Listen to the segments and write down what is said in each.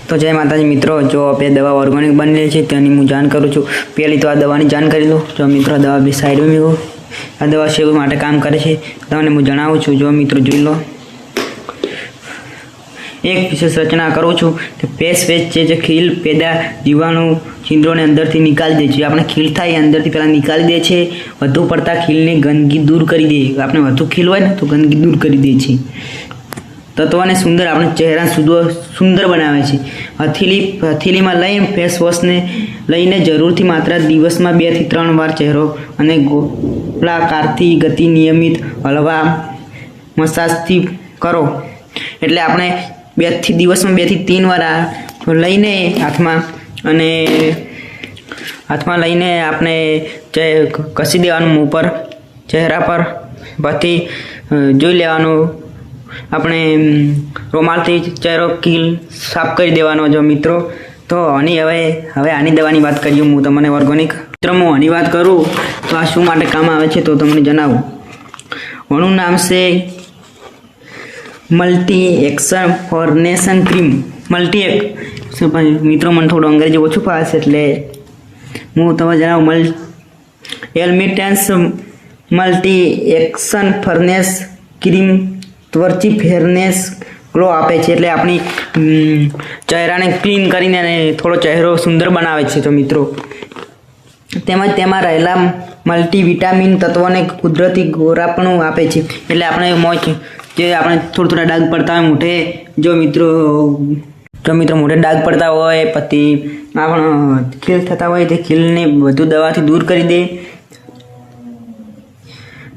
तो जय माताजी मित्रों, जो पे दवा ऑर्गेनिक बनेली है तेनी हूँ जाण करूँ छूँ। पहली तो आ दवा जाण करी लो। जो मित्रों दवा बी साइड में मीको। आ दवा सेव माटे काम करे छे तमने हूँ जणावुं छूं। जो मित्रों जोई लो, एक विशेष रचना करूँ छूँ कि पेस जे खील पैदा जीवाणु छिद्रों ने अंदर थी निकाल दे छे। आपणे खील थाय अंदर थी पहला निकाली दे छे। वधु पड़ता खील ने गंदगी दूर करी दे। आपणे वधु खील होय ने तो गंदगी दूर करी दे छे। तत्व ने सुंदर अपने चेहरा सुंदर बनावे छे। हथेली में लई फेस वॉश ने लईने जरूर थी मात्रा दिवस में 2 થી 3 વાર चेहरो अने गोलाकार थी गति नियमित हलवा मसाज थी करो एटले आपणे दिवस में 2 થી 3 વાર लईने हाथ में लईने आपणे कसी देवानुं मुंह पर चेहरा पर पछी जोई लेवानुं अपने रुमाल थी चेहरो कील साफ कर देवानो। जो मित्रों तो हनी हवे आनी दवानी बात करिए। हूँ तमने ऑर्गेनिक मित्रों हूँ हनी बात करूँ तो आ शू माटे काम आवे छे तो तमने जणावुं। आनुं नाम से multi action for nation cream. Multi एक मित्रों मन थोड़ा अंग्रेजी ओछुं फावे छे एटले हूँ तमने जणावुं। एलमिटेंस मल्टी एक्शन फर्नेस क्रीम त्वचा फेरनेस ग्लो आपे छे एटले आपणी चेहरा ने क्लीन करीने थोड़ो चेहरो सुंदर बनावे छे। तो मित्रों तेमां तेमां रहेला मल्टीविटामिन तत्वों ने कुदरती गोरापणुं आपे छे एटले आपणे मोच जे आपणे थोड़ा डाग पड़ता होय मोढे जो मित्रों मोढे डाग पड़ता होय पछी आपण खील थता होय ते खीलने बधु दवाथी दूर करी दे।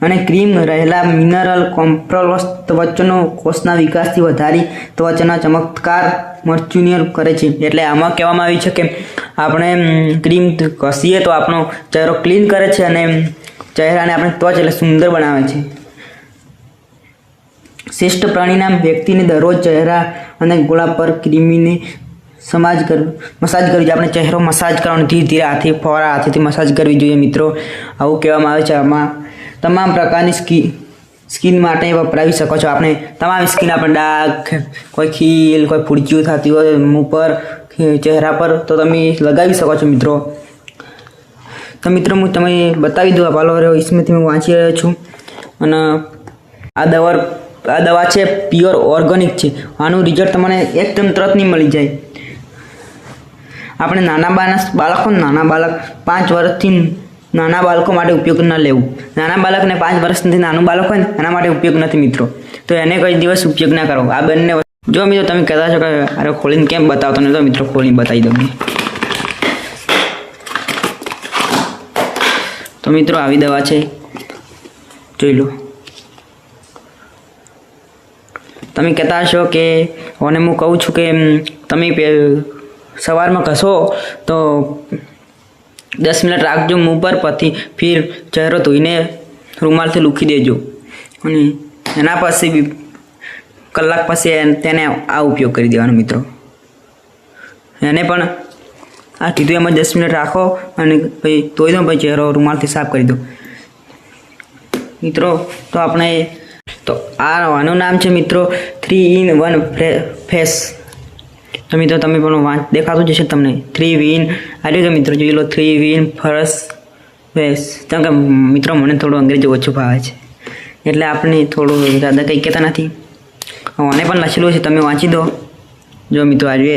અને ક્રીમ રહેલા મિનરલ કોમ્પ્લેક્સ ત્વચાનો કોષના વિકાસથી વધારી ત્વચાના ચમત્કાર મર્ચ્યુનિયર કરે છે। એટલે આમાં કહેવામાં આવ્યું છે કે આપણે ક્રીમ ઘસીએ તો આપણો ચહેરો ક્લીન કરે છે અને ચહેરાને આપણે ત્વચા એટલે સુંદર બનાવે છે। શ્રેષ્ઠ પરિણામ વ્યક્તિને દરરોજ ચહેરા અને ગોળા પર ક્રીમીને મસાજ કરવી જોઈએ। આપણે ચહેરો મસાજ કરવાનો ધીરે ધીરે હાથે ફોરા હાથેથી મસાજ કરવી જોઈએ। મિત્રો આવું કહેવામાં આવે છે। આમાં तमाम प्रकार स्किन माटे वपरावी सको छो। आपने तमाम स्किन अपने डाग कोई खील कोई फूड़चियों थती हो मुँह पर चेहरा पर तो तमे लगावी सको छो। मित्रों तो मित्रों हूँ तमे बतावी दूँ पालो रहो इसमें मैं वाँची रह्यो छूँ। अने आ दवा है प्योर ऑर्गेनिक है। आनु रिजल्ट तमने एकदम तुरंत नहीं मळी जाए। अपने नाना बालक 5 वर्षथी नाना बाळको माटे उपयोग न लेवुं। नाना बाळक ने 5 वर्षथी नानुं बाळक होय ने एना माटे उपयोग नथी मित्रों। तो एने कोई दिवस उपयोग ना करो। आ बंने जो मित्रों तमे कहेता छो के अरे खोलीने केम बतावतो ने तो मित्रों खोलीने बतावी दऊं। तो मित्रों आवी दवा छे जोई लो। तमे कहेता छो के ओने हूँ कहूँ छूं के तमे सवार में घसो तो 10 मिनिट राखजो मुँह पर पछी फिर चेहरो धोईने रूमाल थी लूखी देजो अने एना पछी बी कलाक पछी तेने आ उपयोग करी देवानो। मित्रों एने पण आ कीधुं एम 10 मिनिट राखो अने भाई धोई दो, भाई चेहरो रूमाल थी साफ करी दो। मित्रों तो आपणे तो आनुं नाम छे मित्रों 3-in-1 फेस। तो मित्रों तमे पण देखातुं जशे तमने 3-in आ रह्यो। मित्रों जोई लो 3-in फर्स्ट फेस। केम के मित्रों मने थोड़ो अंग्रेजी ओछुं फावे छे एटले आपणे थोड़ो ज़्यादा कंई कहेता नथी। आने पण लखेलुं छे तमे वाँची दो। जो मित्रों आ रह्यो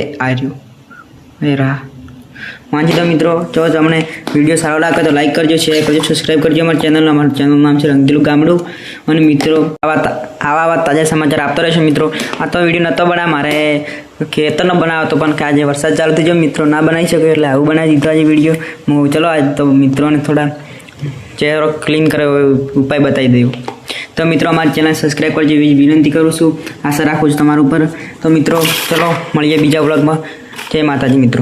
वाँची दो। मित्रों जो तमने विडियो सारो लागे तो लाइक करजो, शेयर करजो, सब्सक्राइब करजो। अमर चैनल नाम है रंगीलू गामडू। और मित्रों आवा ताजा समाचार आपता रहेशो। मित्रों आ तो विडियो नतो बना मारे खेतरनो बनाव्यो तो पण के आज वरसाद चालू थई गयो मित्रों ना बनावी शक्यो एटले आवुं बनावी दीधो आज विडियो। चलो आज तो मित्रों ने थोड़ा चेहरो क्लीन करे उपाय बतावी दઉં। तो मित्रों हमारे चैनल सब्सक्राइब करजो एवी विनंती करूँ छूं। आशा राखुं छुं तमारा उपर। तो मित्रों चलो मळीए बीजा व्लॉग में। जय माताजी मित्रों।